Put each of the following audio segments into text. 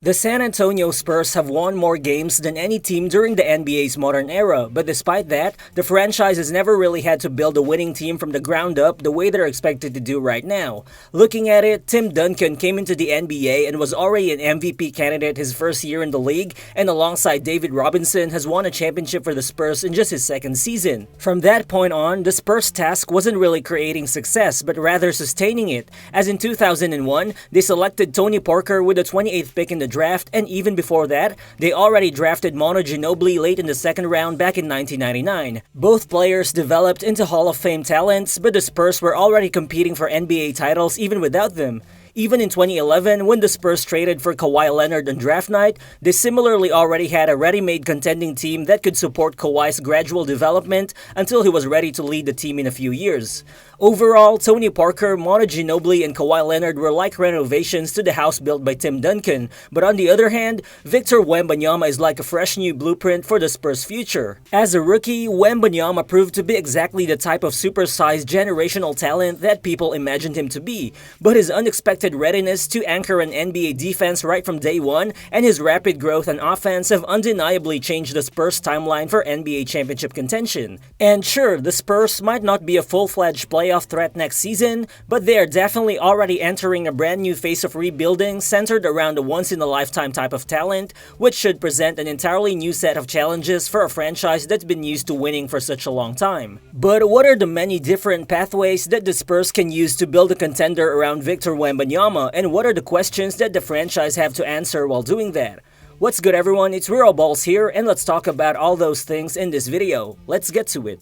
The San Antonio Spurs have won more games than any team during the NBA's modern era, but despite that, the franchise has never really had to build a winning team from the ground up the way they're expected to do right now. Looking at it, Tim Duncan came into the NBA and was already an MVP candidate his first year in the league, and alongside David Robinson has won a championship for the Spurs in just his second season. From that point on, the Spurs' task wasn't really creating success, but rather sustaining it, as in 2001, they selected Tony Parker with the 28th pick in the draft, and even before that, they already drafted Manu Ginobili late in the second round back in 1999. Both players developed into Hall of Fame talents, but the Spurs were already competing for NBA titles even without them. Even in 2011, when the Spurs traded for Kawhi Leonard on draft night, they similarly already had a ready-made contending team that could support Kawhi's gradual development until he was ready to lead the team in a few years. Overall, Tony Parker, Manu Ginobili, and Kawhi Leonard were like renovations to the house built by Tim Duncan, but on the other hand, Victor Wembanyama is like a fresh new blueprint for the Spurs' future. As a rookie, Wembanyama proved to be exactly the type of supersized generational talent that people imagined him to be, but his unexpected readiness to anchor an NBA defense right from day one and his rapid growth on offense have undeniably changed the Spurs' timeline for NBA championship contention. And sure, the Spurs might not be a full-fledged playoff threat next season, but they are definitely already entering a brand new phase of rebuilding centered around a once-in-a-lifetime type of talent, which should present an entirely new set of challenges for a franchise that's been used to winning for such a long time. But what are the many different pathways that the Spurs can use to build a contender around Victor Wembanyama, and what are the questions that the franchise have to answer while doing that? What's good, everyone? It's Real Balls here, and let's talk about all those things in this video. Let's get to it.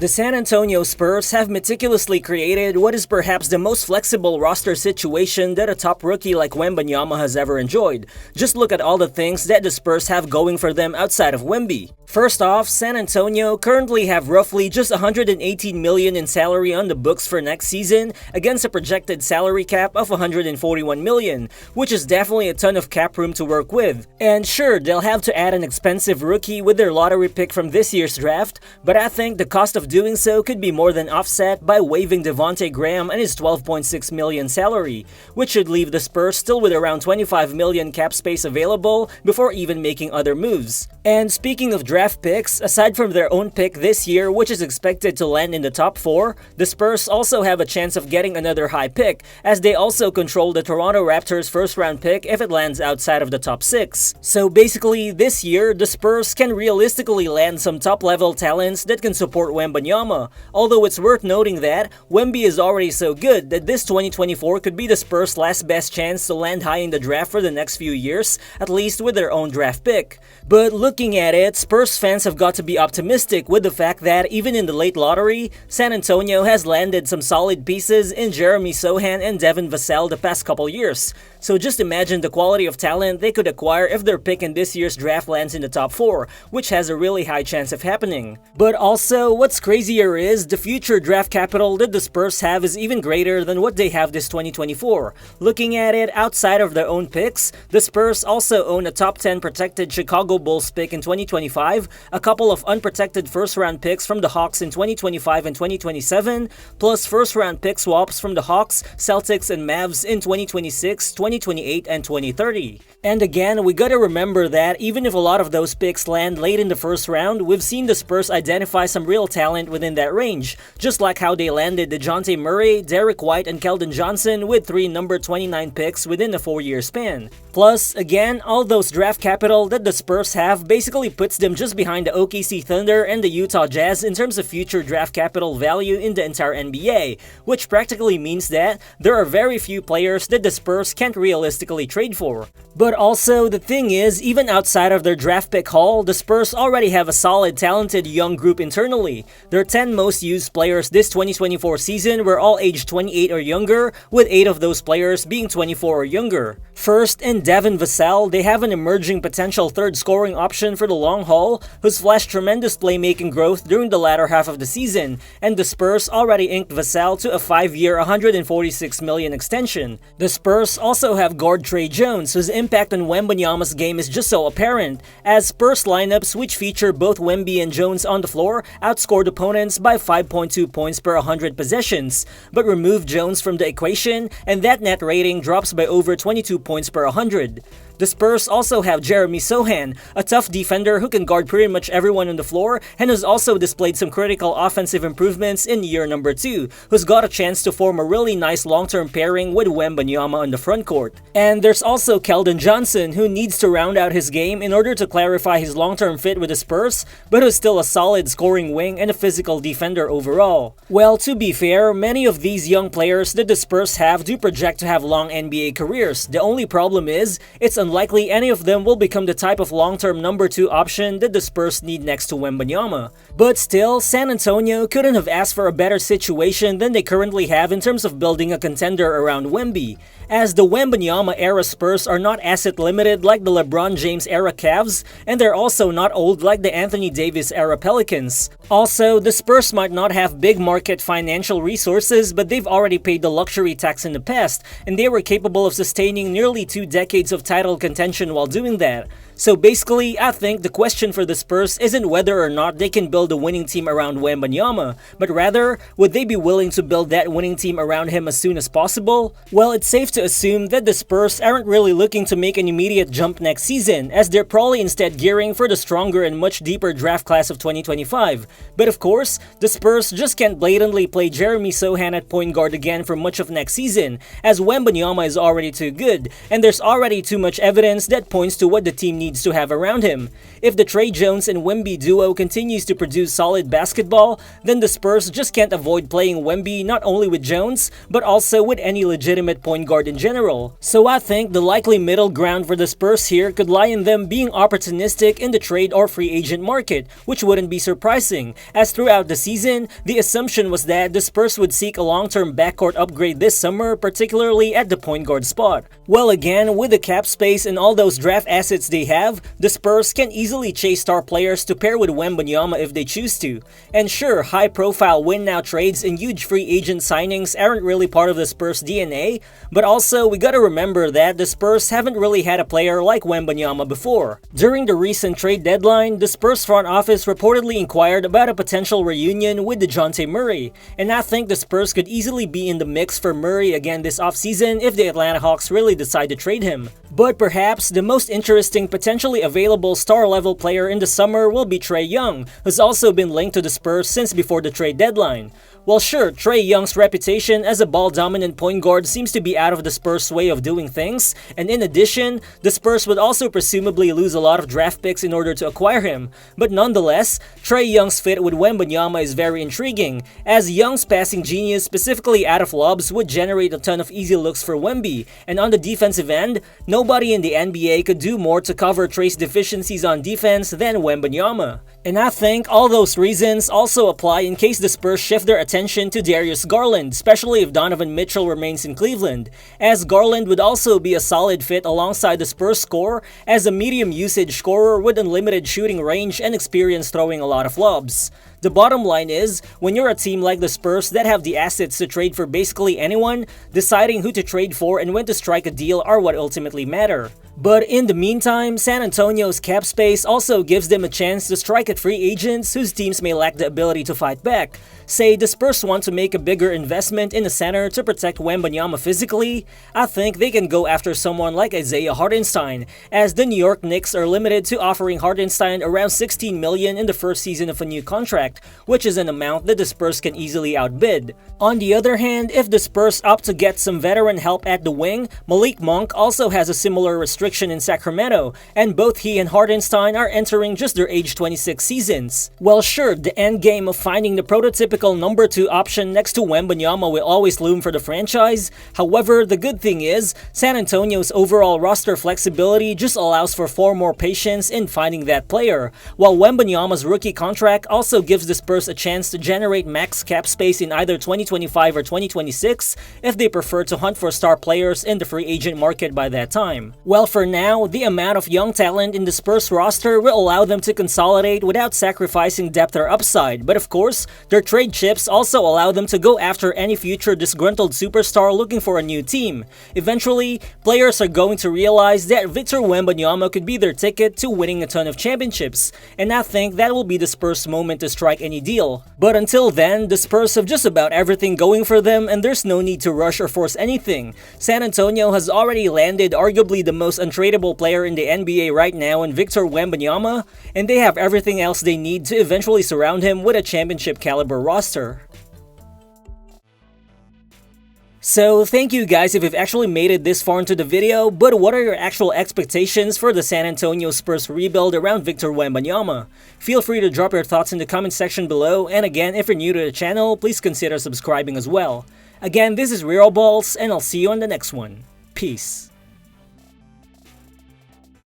The San Antonio Spurs have meticulously created what is perhaps the most flexible roster situation that a top rookie like Wembanyama has ever enjoyed. Just look at all the things that the Spurs have going for them outside of Wemby. First off, San Antonio currently have roughly just $118 million in salary on the books for next season against a projected salary cap of $141 million, which is definitely a ton of cap room to work with. And sure, they'll have to add an expensive rookie with their lottery pick from this year's draft, but I think the cost of doing so could be more than offset by waiving Devonte Graham and his $12.6 million salary, which should leave the Spurs still with around $25 million cap space available before even making other moves. And speaking of draft picks, aside from their own pick this year, which is expected to land in the top 4, the Spurs also have a chance of getting another high pick, as they also control the Toronto Raptors' first-round pick if it lands outside of the top 6. So basically, this year, the Spurs can realistically land some top-level talents that can support Wembanyama, although it's worth noting that Wemby is already so good that this 2024 could be the Spurs' last best chance to land high in the draft for the next few years, at least with their own draft pick. But looking at it, Spurs fans have got to be optimistic with the fact that even in the late lottery, San Antonio has landed some solid pieces in Jeremy Sochan and Devin Vassell the past couple years. So just imagine the quality of talent they could acquire if their pick in this year's draft lands in the top 4, which has a really high chance of happening. But also, what's crazier is the future draft capital that the Spurs have is even greater than what they have this 2024. Looking at it outside of their own picks, the Spurs also own a top 10 protected Chicago Bulls pick in 2025, a couple of unprotected first-round picks from the Hawks in 2025 and 2027, plus first-round pick swaps from the Hawks, Celtics, and Mavs in 2026, 2028, and 2030. And again, we gotta remember that even if a lot of those picks land late in the first round, we've seen the Spurs identify some real talent within that range, just like how they landed Dejounte Murray, Derek White, and Keldon Johnson with 3 number 29 picks within a 4-year span. Plus, again, all those draft capital that the Spurs have basically puts them just behind the OKC Thunder and the Utah Jazz in terms of future draft capital value in the entire NBA, which practically means that there are very few players that the Spurs can't realistically trade for. But also, the thing is, even outside of their draft pick haul, the Spurs already have a solid, talented young group internally. Their 10 most used players this 2024 season were all aged 28 or younger, with 8 of those players being 24 or younger. First, in Devin Vassell, they have an emerging potential third scoring option for the long haul Vassell, who's flashed tremendous playmaking growth during the latter half of the season, and the Spurs already inked Vassell to a 5-year $146 million extension. The Spurs also have guard Trae Jones, whose impact on Wembanyama's game is just so apparent, as Spurs lineups which feature both Wemby and Jones on the floor outscored opponents by 5.2 points per 100 possessions, but remove Jones from the equation and that net rating drops by over 22 points per 100. The Spurs also have Jeremy Sochan, a tough defender who can guard pretty much everyone on the floor and has also displayed some critical offensive improvements in year number 2, who's got a chance to form a really nice long-term pairing with Wembanyama on the frontcourt. And there's also Keldon Johnson, who needs to round out his game in order to clarify his long-term fit with the Spurs, but who's still a solid scoring wing and a physical defender overall. Well, to be fair, many of these young players that the Spurs have do project to have long NBA careers. The only problem is, it's unlikely any of them will become the type of long-term number 2 option that the Spurs need next to Wembanyama. But still, San Antonio couldn't have asked for a better situation than they currently have in terms of building a contender around Wemby, as the Wembanyama-era Spurs are not asset-limited like the LeBron James-era Cavs, and they're also not old like the Anthony Davis-era Pelicans. Also, the Spurs might not have big market financial resources, but they've already paid the luxury tax in the past, and they were capable of sustaining nearly 2 decades of title contention while doing that. So basically, I think the question for the Spurs isn't whether or not they can build a winning team around Wembanyama, but rather, would they be willing to build that winning team around him as soon as possible? Well, it's safe to assume that the Spurs aren't really looking to make an immediate jump next season, as they're probably instead gearing for the stronger and much deeper draft class of 2025. But of course, the Spurs just can't blatantly play Jeremy Sochan at point guard again for much of next season, as Wembanyama is already too good, and there's already too much evidence that points to what the team needs to have around him. If the Trae Jones and Wemby duo continues to produce solid basketball, then the Spurs just can't avoid playing Wemby not only with Jones, but also with any legitimate point guard in general. So I think the likely middle ground for the Spurs here could lie in them being opportunistic in the trade or free agent market, which wouldn't be surprising, as throughout the season, the assumption was that the Spurs would seek a long-term backcourt upgrade this summer, particularly at the point guard spot. Well, again, with the cap space and all those draft assets they have, the Spurs can easily chase star players to pair with Wembanyama if they choose to. And sure, high-profile win-now trades and huge free agent signings aren't really part of the Spurs' DNA, but also we gotta remember that the Spurs haven't really had a player like Wembanyama before. During the recent trade deadline, the Spurs front office reportedly inquired about a potential reunion with Dejounte Murray, and I think the Spurs could easily be in the mix for Murray again this offseason if the Atlanta Hawks really decide to trade him. But perhaps the most interesting potentially available star-level player in the summer will be Trae Young, who's also been linked to the Spurs since before the trade deadline. Well, sure, Trae Young's reputation as a ball-dominant point guard seems to be out of the Spurs' way of doing things, and in addition, the Spurs would also presumably lose a lot of draft picks in order to acquire him. But nonetheless, Trae Young's fit with Wembanyama is very intriguing, as Young's passing genius, specifically out of lobs, would generate a ton of easy looks for Wemby, and on the defensive end, nobody in the NBA could do more to cover Trae's deficiencies on defense than Wembanyama. And I think all those reasons also apply in case the Spurs shift their attention to Darius Garland, especially if Donovan Mitchell remains in Cleveland, as Garland would also be a solid fit alongside the Spurs core as a medium usage scorer with unlimited shooting range and experience throwing a lot of lobs. The bottom line is, when you're a team like the Spurs that have the assets to trade for basically anyone, deciding who to trade for and when to strike a deal are what ultimately matter. But in the meantime, San Antonio's cap space also gives them a chance to strike at free agents whose teams may lack the ability to fight back. Say the Spurs want to make a bigger investment in a center to protect Wembanyama physically, I think they can go after someone like Isaiah Hartenstein, as the New York Knicks are limited to offering Hartenstein around $16 million in the first season of a new contract, which is an amount that the Spurs can easily outbid. On the other hand, if the Spurs opt to get some veteran help at the wing, Malik Monk also has a similar restriction in Sacramento, and both he and Hartenstein are entering just their age 26 seasons. Well, sure, the end game of finding the prototypical number 2 option next to Wembanyama will always loom for the franchise. However, the good thing is, San Antonio's overall roster flexibility just allows for far more patience in finding that player, while Wembanyama's rookie contract also gives the Spurs a chance to generate max cap space in either 2025 or 2026 if they prefer to hunt for star players in the free agent market by that time. Well, for now, the amount of young talent in the Spurs roster will allow them to consolidate without sacrificing depth or upside, but of course, their trade chips also allow them to go after any future disgruntled superstar looking for a new team. Eventually, players are going to realize that Victor Wembanyama could be their ticket to winning a ton of championships, and I think that will be the Spurs' moment to strike any deal. But until then, the Spurs have just about everything going for them and there's no need to rush or force anything. San Antonio has already landed arguably the most untradeable player in the NBA right now in Victor Wembanyama, and they have everything else they need to eventually surround him with a championship caliber roster. So thank you guys if you've actually made it this far into the video, but what are your actual expectations for the San Antonio Spurs rebuild around Victor Wembanyama? Feel free to drop your thoughts in the comment section below, and again, if you're new to the channel, please consider subscribing as well. Again, this is Real Balls, and I'll see you on the next one. Peace.